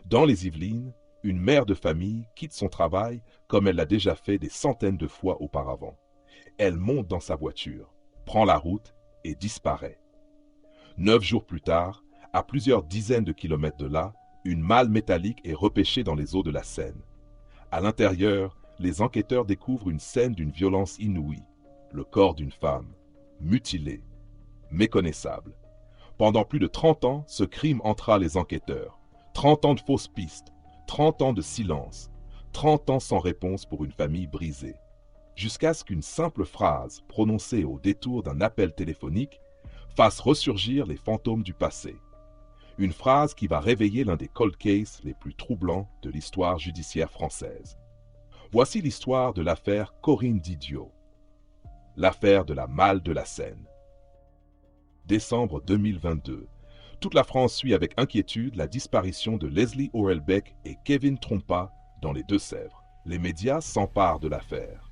Dans les Yvelines, une mère de famille quitte son travail comme elle l'a déjà fait des centaines de fois auparavant. Elle monte dans sa voiture, prend la route et disparaît. 9 jours plus tard, à plusieurs dizaines de kilomètres de là, une malle métallique est repêchée dans les eaux de la Seine. À l'intérieur, les enquêteurs découvrent une scène d'une violence inouïe. Le corps d'une femme, mutilé, méconnaissable. Pendant plus de 30 ans, ce crime entra les enquêteurs. 30 ans de fausses pistes, 30 ans de silence, 30 ans sans réponse pour une famille brisée. Jusqu'à ce qu'une simple phrase, prononcée au détour d'un appel téléphonique, fasse ressurgir les fantômes du passé. Une phrase qui va réveiller l'un des cold cases les plus troublants de l'histoire judiciaire française. Voici l'histoire de l'affaire Corinne Didio. L'affaire de la malle de la Seine. Décembre 2022. Toute la France suit avec inquiétude la disparition de Leslie Orelbeck et Kevin Trompa dans les Deux-Sèvres. Les médias s'emparent de l'affaire.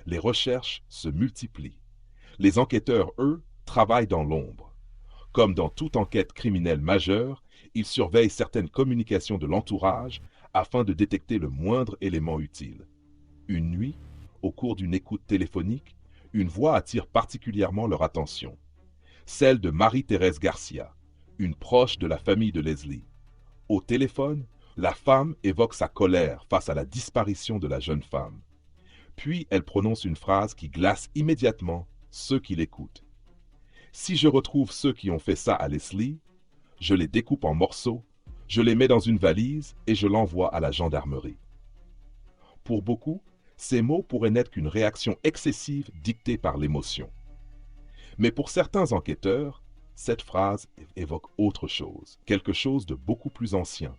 Les recherches se multiplient. Les enquêteurs, eux, travaillent dans l'ombre. Comme dans toute enquête criminelle majeure, ils surveillent certaines communications de l'entourage afin de détecter le moindre élément utile. Une nuit, au cours d'une écoute téléphonique, une voix attire particulièrement leur attention. Celle de Marie-Thérèse Garcia, une proche de la famille de Leslie. Au téléphone, la femme évoque sa colère face à la disparition de la jeune femme. Puis elle prononce une phrase qui glace immédiatement ceux qui l'écoutent. « Si je retrouve ceux qui ont fait ça à Leslie, je les découpe en morceaux, je les mets dans une valise et je l'envoie à la gendarmerie. » Pour beaucoup, ces mots pourraient n'être qu'une réaction excessive dictée par l'émotion. Mais pour certains enquêteurs, cette phrase évoque autre chose, quelque chose de beaucoup plus ancien.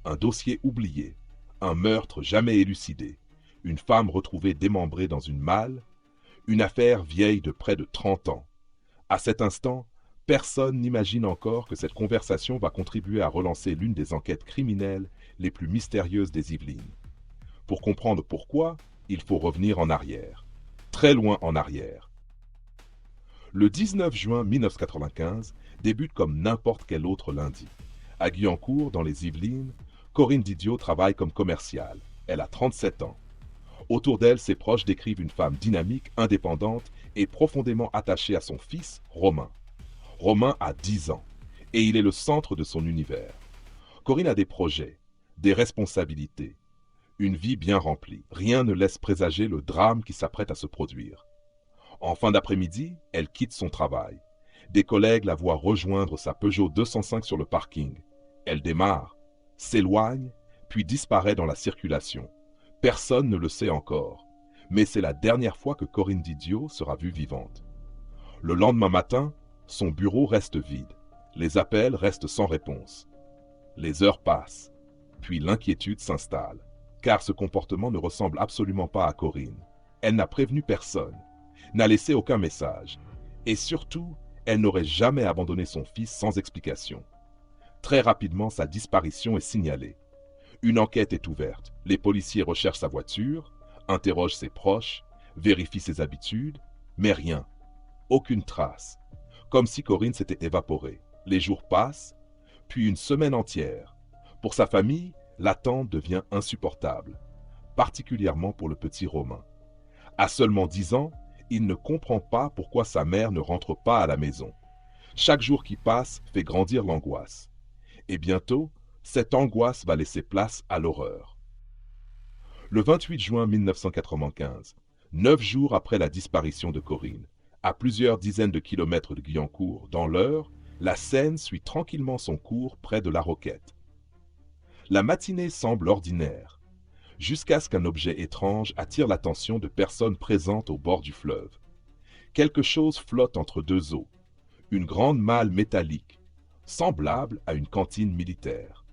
Un dossier oublié, un meurtre jamais élucidé, une femme retrouvée démembrée dans une malle, une affaire vieille de près de 30 ans. À cet instant, personne n'imagine encore que cette conversation va contribuer à relancer l'une des enquêtes criminelles les plus mystérieuses des Yvelines. Pour comprendre pourquoi, il faut revenir en arrière, très loin en arrière. Le 19 juin 1995 débute comme n'importe quel autre lundi. À Guyancourt, dans les Yvelines, Corinne Didio travaille comme commerciale. Elle a 37 ans. Autour d'elle, ses proches décrivent une femme dynamique, indépendante et profondément attachée à son fils, Romain. Romain a 10 ans et il est le centre de son univers. Corinne a des projets, des responsabilités, une vie bien remplie. Rien ne laisse présager le drame qui s'apprête à se produire. En fin d'après-midi, elle quitte son travail. Des collègues la voient rejoindre sa Peugeot 205 sur le parking. Elle démarre, s'éloigne, puis disparaît dans la circulation. Personne ne le sait encore, mais c'est la dernière fois que Corinne Didio sera vue vivante. Le lendemain matin, son bureau reste vide. Les appels restent sans réponse. Les heures passent, puis l'inquiétude s'installe, car ce comportement ne ressemble absolument pas à Corinne. Elle n'a prévenu personne, n'a laissé aucun message, et surtout, elle n'aurait jamais abandonné son fils sans explication. Très rapidement, sa disparition est signalée. Une enquête est ouverte. Les policiers recherchent sa voiture, interrogent ses proches, vérifient ses habitudes, mais rien. Aucune trace. Comme si Corinne s'était évaporée. Les jours passent, puis une semaine entière. Pour sa famille, l'attente devient insupportable, particulièrement pour le petit Romain. À seulement 10 ans, il ne comprend pas pourquoi sa mère ne rentre pas à la maison. Chaque jour qui passe fait grandir l'angoisse. Et bientôt, cette angoisse va laisser place à l'horreur. Le 28 juin 1995, 9 jours après la disparition de Corinne, à plusieurs dizaines de kilomètres de Guyancourt, dans l'Eure, la Seine suit tranquillement son cours près de La Roquette. La matinée semble ordinaire, jusqu'à ce qu'un objet étrange attire l'attention de personnes présentes au bord du fleuve. Quelque chose flotte entre deux eaux, une grande malle métallique, semblable à une cantine militaire.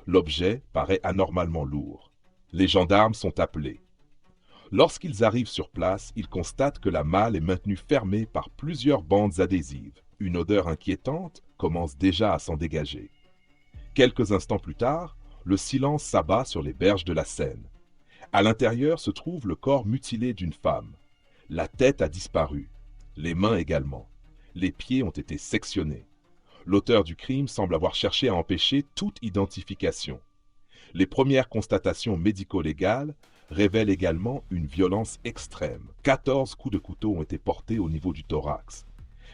L'objet paraît anormalement lourd. Les gendarmes sont appelés. Lorsqu'ils arrivent sur place, ils constatent que la malle est maintenue fermée par plusieurs bandes adhésives. Une odeur inquiétante commence déjà à s'en dégager. Quelques instants plus tard, le silence s'abat sur les berges de la Seine. À l'intérieur se trouve le corps mutilé d'une femme. La tête a disparu, les mains également. Les pieds ont été sectionnés. L'auteur du crime semble avoir cherché à empêcher toute identification. Les premières constatations médico-légales révèlent également une violence extrême. 14 coups de couteau ont été portés au niveau du thorax.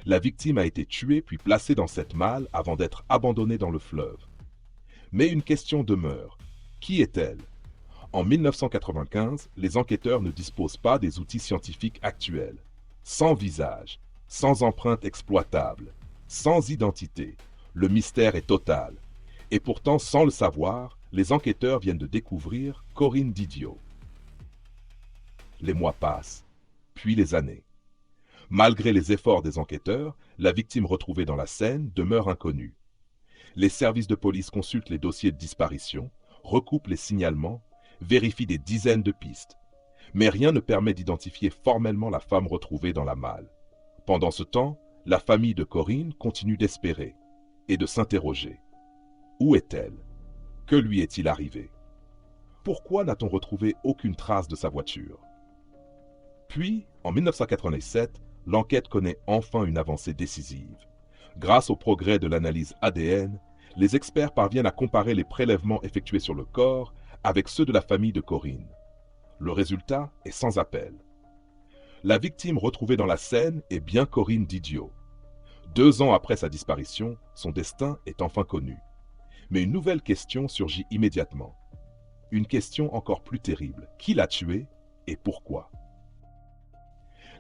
La victime a été tuée puis placée dans cette malle avant d'être abandonnée dans le fleuve. Mais une question demeure. Qui est-elle? En 1995, les enquêteurs ne disposent pas des outils scientifiques actuels. Sans visage, sans empreinte exploitable, sans identité, le mystère est total. Et pourtant, sans le savoir, les enquêteurs viennent de découvrir Corinne Didio. Les mois passent, puis les années. Malgré les efforts des enquêteurs, la victime retrouvée dans la Seine demeure inconnue. Les services de police consultent les dossiers de disparition, recoupent les signalements, vérifient des dizaines de pistes. Mais rien ne permet d'identifier formellement la femme retrouvée dans la malle. Pendant ce temps, la famille de Corinne continue d'espérer et de s'interroger. Où est-elle? Que lui est-il arrivé? Pourquoi n'a-t-on retrouvé aucune trace de sa voiture? Puis, en 1987, l'enquête connaît enfin une avancée décisive. Grâce au progrès de l'analyse ADN, les experts parviennent à comparer les prélèvements effectués sur le corps avec ceux de la famille de Corinne. Le résultat est sans appel. La victime retrouvée dans la Seine est bien Corinne Didio. 2 ans après sa disparition, son destin est enfin connu. Mais une nouvelle question surgit immédiatement. Une question encore plus terrible. Qui l'a tuée et pourquoi?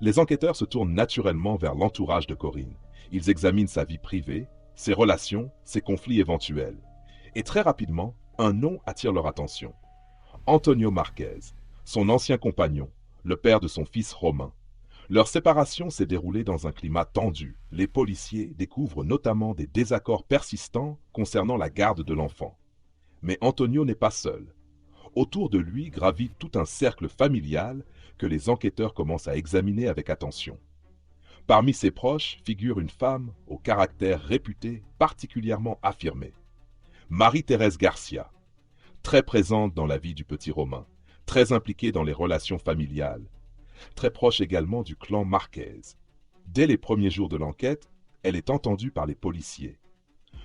Les enquêteurs se tournent naturellement vers l'entourage de Corinne. Ils examinent sa vie privée, ses relations, ses conflits éventuels. Et très rapidement, un nom attire leur attention. Antonio Marquez, son ancien compagnon, le père de son fils Romain. Leur séparation s'est déroulée dans un climat tendu. Les policiers découvrent notamment des désaccords persistants concernant la garde de l'enfant. Mais Antonio n'est pas seul. Autour de lui gravite tout un cercle familial que les enquêteurs commencent à examiner avec attention. Parmi ses proches figure une femme au caractère réputé particulièrement affirmé. Marie-Thérèse Garcia, très présente dans la vie du petit Romain, très impliquée dans les relations familiales, très proche également du clan Marquez. Dès les premiers jours de l'enquête, elle est entendue par les policiers.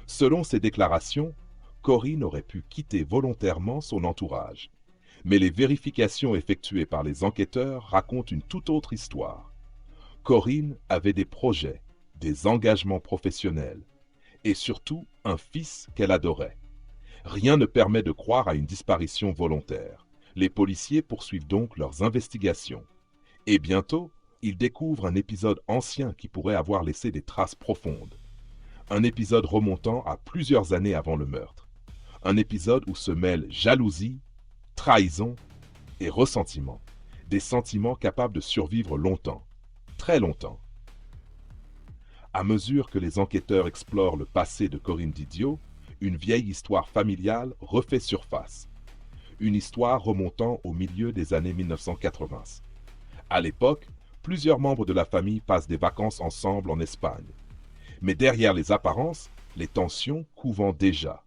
Selon ses déclarations, Corinne aurait pu quitter volontairement son entourage. Mais les vérifications effectuées par les enquêteurs racontent une toute autre histoire. Corinne avait des projets, des engagements professionnels et surtout un fils qu'elle adorait. Rien ne permet de croire à une disparition volontaire. Les policiers poursuivent donc leurs investigations. Et bientôt, ils découvrent un épisode ancien qui pourrait avoir laissé des traces profondes. Un épisode remontant à plusieurs années avant le meurtre. Un épisode où se mêlent jalousie, trahison et ressentiment. Des sentiments capables de survivre longtemps, très longtemps. À mesure que les enquêteurs explorent le passé de Corinne Didio, une vieille histoire familiale refait surface. Une histoire remontant au milieu des années 1980. À l'époque, plusieurs membres de la famille passent des vacances ensemble en Espagne. Mais derrière les apparences, les tensions couvent déjà.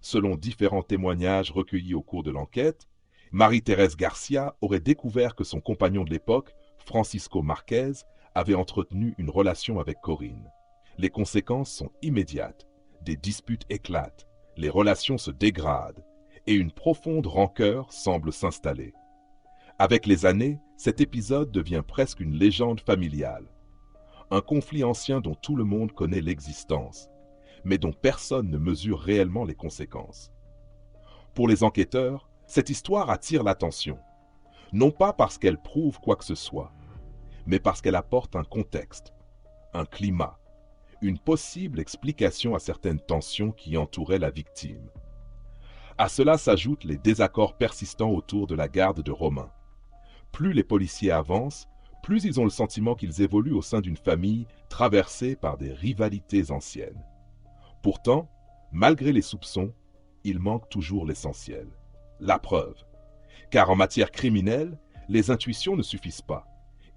Selon différents témoignages recueillis au cours de l'enquête, Marie-Thérèse Garcia aurait découvert que son compagnon de l'époque, Francisco Marquez, avait entretenu une relation avec Corinne. Les conséquences sont immédiates. Des disputes éclatent, les relations se dégradent et une profonde rancœur semble s'installer. Avec les années, cet épisode devient presque une légende familiale. Un conflit ancien dont tout le monde connaît l'existence, mais dont personne ne mesure réellement les conséquences. Pour les enquêteurs, cette histoire attire l'attention, non pas parce qu'elle prouve quoi que ce soit, mais parce qu'elle apporte un contexte, un climat, une possible explication à certaines tensions qui entouraient la victime. À cela s'ajoutent les désaccords persistants autour de la garde de Romain. Plus les policiers avancent, plus ils ont le sentiment qu'ils évoluent au sein d'une famille traversée par des rivalités anciennes. Pourtant, malgré les soupçons, il manque toujours l'essentiel, la preuve. Car en matière criminelle, les intuitions ne suffisent pas.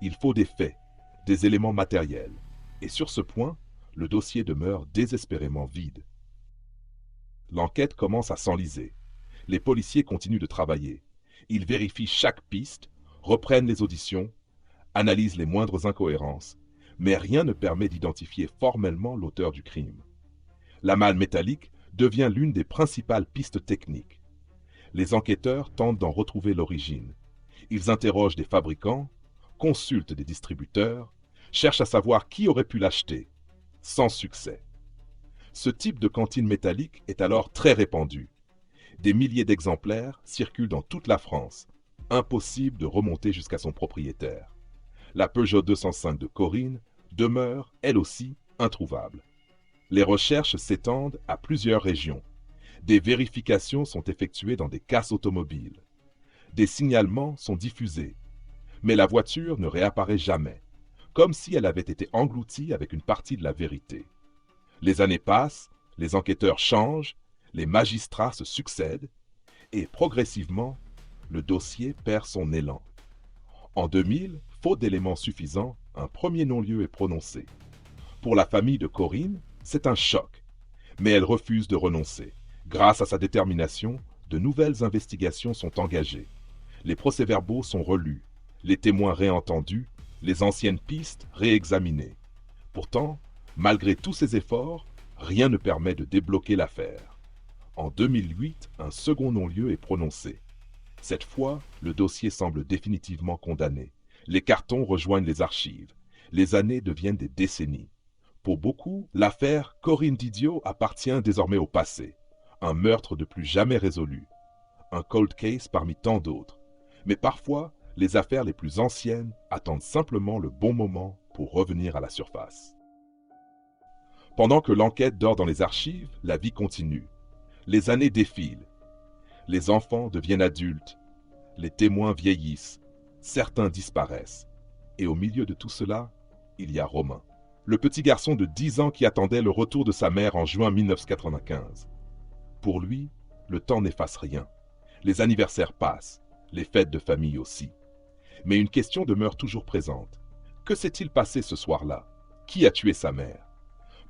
Il faut des faits, des éléments matériels. Et sur ce point, le dossier demeure désespérément vide. L'enquête commence à s'enliser. Les policiers continuent de travailler. Ils vérifient chaque piste, reprennent les auditions, analysent les moindres incohérences, mais rien ne permet d'identifier formellement l'auteur du crime. La malle métallique devient l'une des principales pistes techniques. Les enquêteurs tentent d'en retrouver l'origine. Ils interrogent des fabricants, consultent des distributeurs, cherchent à savoir qui aurait pu l'acheter, sans succès. Ce type de cantine métallique est alors très répandu. Des milliers d'exemplaires circulent dans toute la France. Impossible de remonter jusqu'à son propriétaire. La Peugeot 205 de Corinne demeure, elle aussi, introuvable. Les recherches s'étendent à plusieurs régions. Des vérifications sont effectuées dans des casses automobiles. Des signalements sont diffusés. Mais la voiture ne réapparaît jamais, comme si elle avait été engloutie avec une partie de la vérité. Les années passent, les enquêteurs changent, les magistrats se succèdent, et progressivement, le dossier perd son élan. En 2000, faute d'éléments suffisants, un premier non-lieu est prononcé. Pour la famille de Corinne, c'est un choc, mais elle refuse de renoncer. Grâce à sa détermination, de nouvelles investigations sont engagées. Les procès-verbaux sont relus, les témoins réentendus, les anciennes pistes réexaminées. Pourtant, malgré tous ces efforts, rien ne permet de débloquer l'affaire. En 2008, un second non-lieu est prononcé. Cette fois, le dossier semble définitivement condamné. Les cartons rejoignent les archives. Les années deviennent des décennies. Pour beaucoup, l'affaire Corinne Didio appartient désormais au passé. Un meurtre de plus jamais résolu. Un cold case parmi tant d'autres. Mais parfois, les affaires les plus anciennes attendent simplement le bon moment pour revenir à la surface. Pendant que l'enquête dort dans les archives, la vie continue. Les années défilent. Les enfants deviennent adultes. Les témoins vieillissent. Certains disparaissent. Et au milieu de tout cela, il y a Romain, le petit garçon de 10 ans qui attendait le retour de sa mère en juin 1995. Pour lui, le temps n'efface rien. Les anniversaires passent, les fêtes de famille aussi. Mais une question demeure toujours présente. Que s'est-il passé ce soir-là? Qui a tué sa mère?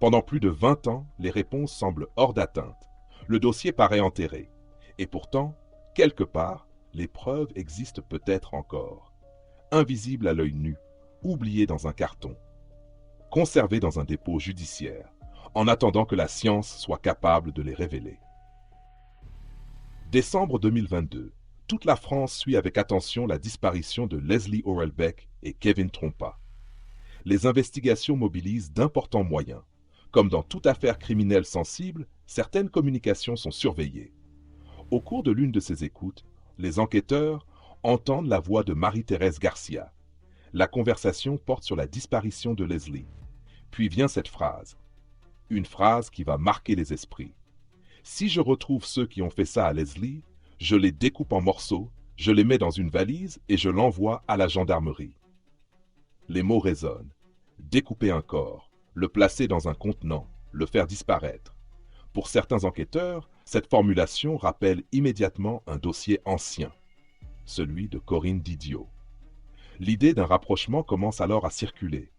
Pendant plus de 20 ans, les réponses semblent hors d'atteinte. Le dossier paraît enterré. Et pourtant, quelque part, les preuves existent peut-être encore. Invisibles à l'œil nu, oubliées dans un carton, conservées dans un dépôt judiciaire, en attendant que la science soit capable de les révéler. Décembre 2022, toute la France suit avec attention la disparition de Leslie Orelbeck et Kevin Trompa. Les investigations mobilisent d'importants moyens. Comme dans toute affaire criminelle sensible, certaines communications sont surveillées. Au cours de l'une de ces écoutes, les enquêteurs entendent la voix de Marie-Thérèse Garcia. La conversation porte sur la disparition de Leslie. Puis vient cette phrase. Une phrase qui va marquer les esprits. Si je retrouve ceux qui ont fait ça à Leslie, je les découpe en morceaux, je les mets dans une valise et je l'envoie à la gendarmerie. Les mots résonnent. Découper un corps, le placer dans un contenant, le faire disparaître. Pour certains enquêteurs, cette formulation rappelle immédiatement un dossier ancien, celui de Corinne Didio. L'idée d'un rapprochement commence alors à circuler.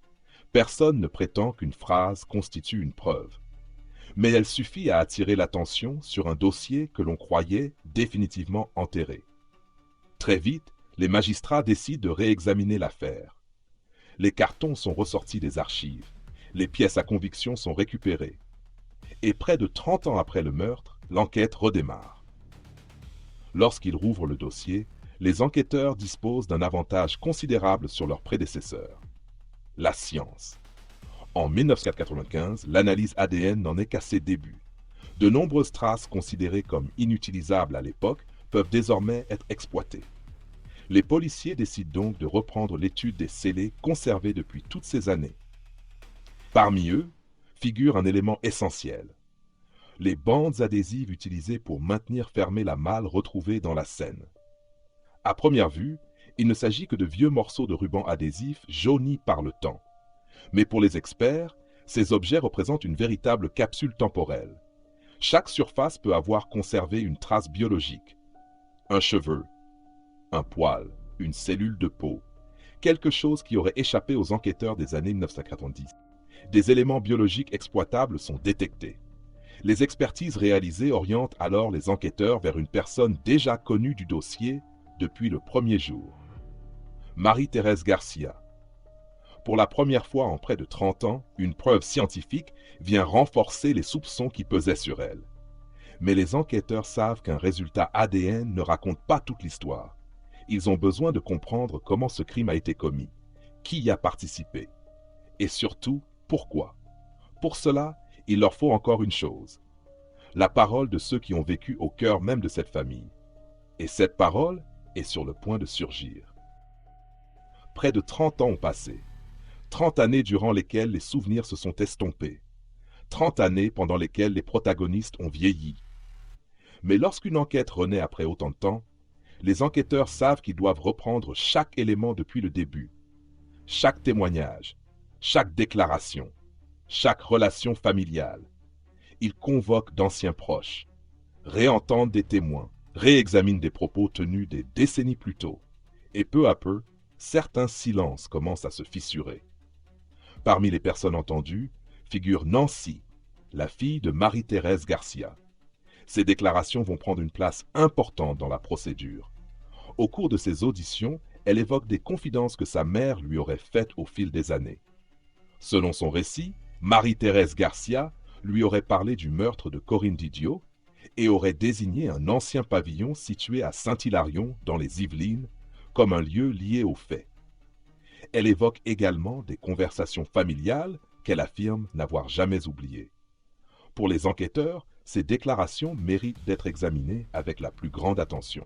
Personne ne prétend qu'une phrase constitue une preuve. Mais elle suffit à attirer l'attention sur un dossier que l'on croyait définitivement enterré. Très vite, les magistrats décident de réexaminer l'affaire. Les cartons sont ressortis des archives. Les pièces à conviction sont récupérées. Et près de 30 ans après le meurtre, l'enquête redémarre. Lorsqu'ils rouvrent le dossier, les enquêteurs disposent d'un avantage considérable sur leurs prédécesseurs. La science. En 1995, l'analyse ADN n'en est qu'à ses débuts. De nombreuses traces considérées comme inutilisables à l'époque peuvent désormais être exploitées. Les policiers décident donc de reprendre l'étude des scellés conservés depuis toutes ces années. Parmi eux, figure un élément essentiel. Les bandes adhésives utilisées pour maintenir fermée la malle retrouvée dans la Seine. À première vue, il ne s'agit que de vieux morceaux de ruban adhésif jaunis par le temps. Mais pour les experts, ces objets représentent une véritable capsule temporelle. Chaque surface peut avoir conservé une trace biologique. Un cheveu, un poil, une cellule de peau, quelque chose qui aurait échappé aux enquêteurs des années 1990. Des éléments biologiques exploitables sont détectés. Les expertises réalisées orientent alors les enquêteurs vers une personne déjà connue du dossier depuis le premier jour. Marie-Thérèse Garcia. Pour la première fois en près de 30 ans, une preuve scientifique vient renforcer les soupçons qui pesaient sur elle. Mais les enquêteurs savent qu'un résultat ADN ne raconte pas toute l'histoire. Ils ont besoin de comprendre comment ce crime a été commis, qui y a participé, et surtout, pourquoi. Pour cela, il leur faut encore une chose, la parole de ceux qui ont vécu au cœur même de cette famille. Et cette parole est sur le point de surgir. Près de 30 ans ont passé. 30 années durant lesquelles les souvenirs se sont estompés. 30 années pendant lesquelles les protagonistes ont vieilli. Mais lorsqu'une enquête renaît après autant de temps, les enquêteurs savent qu'ils doivent reprendre chaque élément depuis le début. Chaque témoignage, chaque déclaration, chaque relation familiale. Ils convoquent d'anciens proches, réentendent des témoins, réexaminent des propos tenus des décennies plus tôt. Et peu à peu, certains silences commencent à se fissurer. Parmi les personnes entendues figure Nancy, la fille de Marie-Thérèse Garcia. Ces déclarations vont prendre une place importante dans la procédure. Au cours de ses auditions, elle évoque des confidences que sa mère lui aurait faites au fil des années. Selon son récit, Marie-Thérèse Garcia lui aurait parlé du meurtre de Corinne Didio et aurait désigné un ancien pavillon situé à Saint-Hilarion, dans les Yvelines, comme un lieu lié aux faits. Elle évoque également des conversations familiales qu'elle affirme n'avoir jamais oubliées. Pour les enquêteurs, ces déclarations méritent d'être examinées avec la plus grande attention.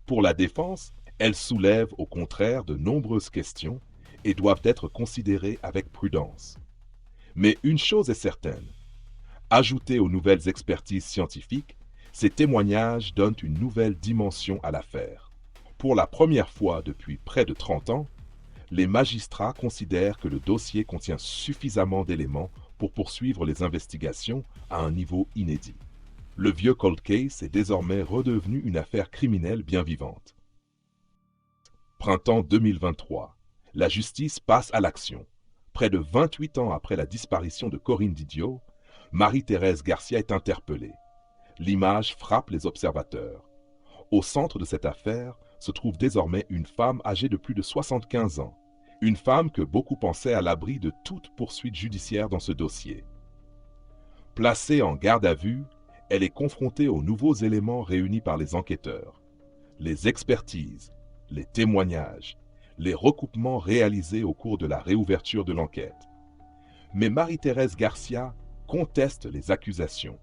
Pour la défense, elles soulèvent au contraire de nombreuses questions et doivent être considérées avec prudence. Mais une chose est certaine, ajoutés aux nouvelles expertises scientifiques, ces témoignages donnent une nouvelle dimension à l'affaire. Pour la première fois depuis près de 30 ans, les magistrats considèrent que le dossier contient suffisamment d'éléments pour poursuivre les investigations à un niveau inédit. Le vieux cold case est désormais redevenu une affaire criminelle bien vivante. Printemps 2023. La justice passe à l'action. Près de 28 ans après la disparition de Corinne Didio, Marie-Thérèse Garcia est interpellée. L'image frappe les observateurs. Au centre de cette affaire se trouve désormais une femme âgée de plus de 75 ans. Une femme que beaucoup pensaient à l'abri de toute poursuite judiciaire dans ce dossier. Placée en garde à vue, elle est confrontée aux nouveaux éléments réunis par les enquêteurs. Les expertises, les témoignages, les recoupements réalisés au cours de la réouverture de l'enquête. Mais Marie-Thérèse Garcia conteste les accusations.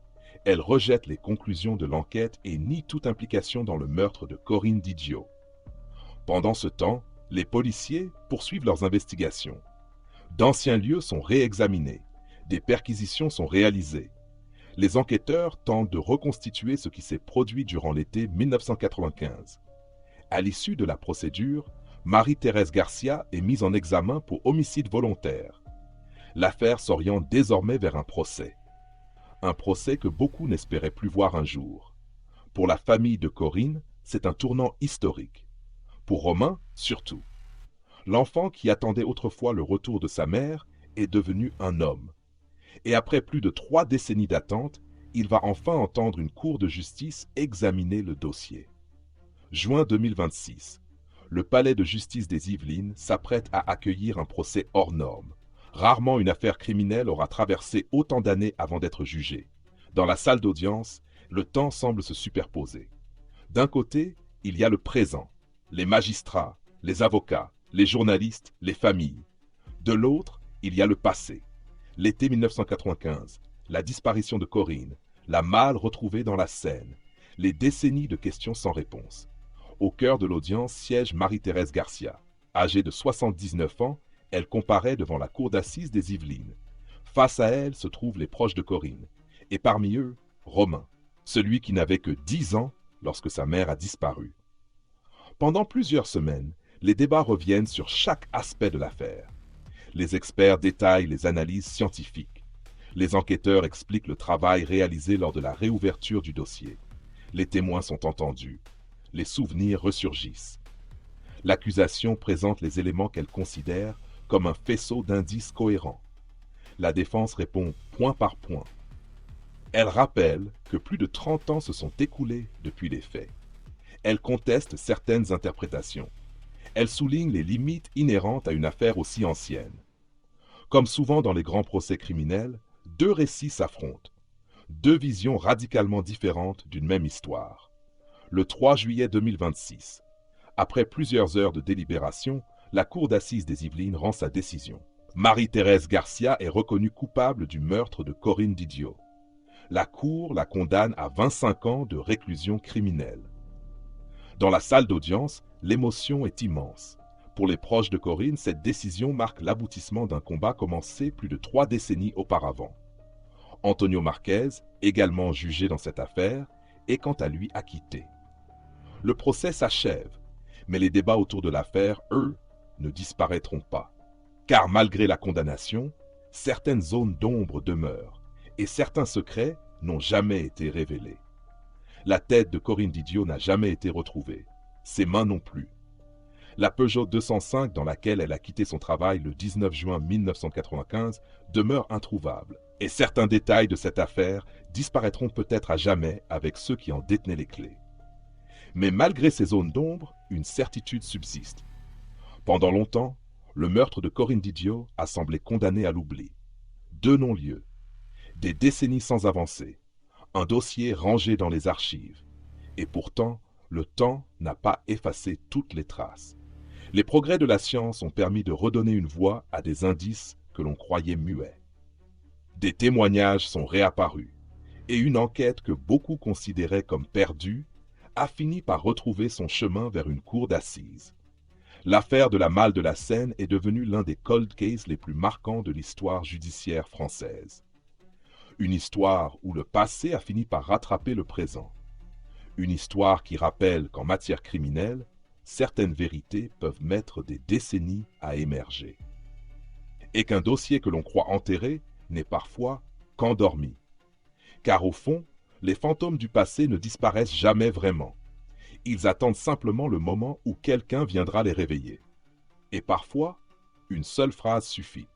Elle rejette les conclusions de l'enquête et nie toute implication dans le meurtre de Corinne Didio. Pendant ce temps, les policiers poursuivent leurs investigations. D'anciens lieux sont réexaminés, des perquisitions sont réalisées. Les enquêteurs tentent de reconstituer ce qui s'est produit durant l'été 1995. À l'issue de la procédure, Marie-Thérèse Garcia est mise en examen pour homicide volontaire. L'affaire s'oriente désormais vers un procès. Un procès que beaucoup n'espéraient plus voir un jour. Pour la famille de Corinne, c'est un tournant historique. Pour Romain, surtout. L'enfant qui attendait autrefois le retour de sa mère est devenu un homme. Et après plus de 3 décennies d'attente, il va enfin entendre une cour de justice examiner le dossier. Juin 2026. Le palais de justice des Yvelines s'apprête à accueillir un procès hors norme. Rarement une affaire criminelle aura traversé autant d'années avant d'être jugée. Dans la salle d'audience, le temps semble se superposer. D'un côté, il y a le présent, les magistrats, les avocats, les journalistes, les familles. De l'autre, il y a le passé. L'été 1995, la disparition de Corinne, la malle retrouvée dans la Seine, les décennies de questions sans réponse. Au cœur de l'audience siège Marie-Thérèse Garcia. Âgée de 79 ans, elle comparaît devant la cour d'assises des Yvelines. Face à elle se trouvent les proches de Corinne, et parmi eux, Romain, celui qui n'avait que 10 ans lorsque sa mère a disparu. Pendant plusieurs semaines, les débats reviennent sur chaque aspect de l'affaire. Les experts détaillent les analyses scientifiques. Les enquêteurs expliquent le travail réalisé lors de la réouverture du dossier. Les témoins sont entendus. Les souvenirs ressurgissent. L'accusation présente les éléments qu'elle considère comme un faisceau d'indices cohérents. La défense répond point par point. Elle rappelle que plus de 30 ans se sont écoulés depuis les faits. Elle conteste certaines interprétations. Elle souligne les limites inhérentes à une affaire aussi ancienne. Comme souvent dans les grands procès criminels, 2 récits s'affrontent. Deux visions radicalement différentes d'une même histoire. Le 3 juillet 2026, après plusieurs heures de délibération, la Cour d'assises des Yvelines rend sa décision. Marie-Thérèse Garcia est reconnue coupable du meurtre de Corinne Didio. La Cour la condamne à 25 ans de réclusion criminelle. Dans la salle d'audience, l'émotion est immense. Pour les proches de Corinne, cette décision marque l'aboutissement d'un combat commencé plus de 3 décennies auparavant. Antonio Marquez, également jugé dans cette affaire, est quant à lui acquitté. Le procès s'achève, mais les débats autour de l'affaire, eux, ne disparaîtront pas. Car malgré la condamnation, certaines zones d'ombre demeurent et certains secrets n'ont jamais été révélés. La tête de Corinne Didio n'a jamais été retrouvée, ses mains non plus. La Peugeot 205 dans laquelle elle a quitté son travail le 19 juin 1995 demeure introuvable et certains détails de cette affaire disparaîtront peut-être à jamais avec ceux qui en détenaient les clés. Mais malgré ces zones d'ombre, une certitude subsiste. Pendant longtemps, le meurtre de Corinne Didio a semblé condamné à l'oubli. 2 non-lieux, des décennies sans avancée, un dossier rangé dans les archives. Et pourtant, le temps n'a pas effacé toutes les traces. Les progrès de la science ont permis de redonner une voix à des indices que l'on croyait muets. Des témoignages sont réapparus, et une enquête que beaucoup considéraient comme perdue a fini par retrouver son chemin vers une cour d'assises. L'affaire de la Malle de la Seine est devenue l'un des cold cases les plus marquants de l'histoire judiciaire française. Une histoire où le passé a fini par rattraper le présent. Une histoire qui rappelle qu'en matière criminelle, certaines vérités peuvent mettre des décennies à émerger. Et qu'un dossier que l'on croit enterré n'est parfois qu'endormi. Car au fond, les fantômes du passé ne disparaissent jamais vraiment. Ils attendent simplement le moment où quelqu'un viendra les réveiller. Et parfois, une seule phrase suffit.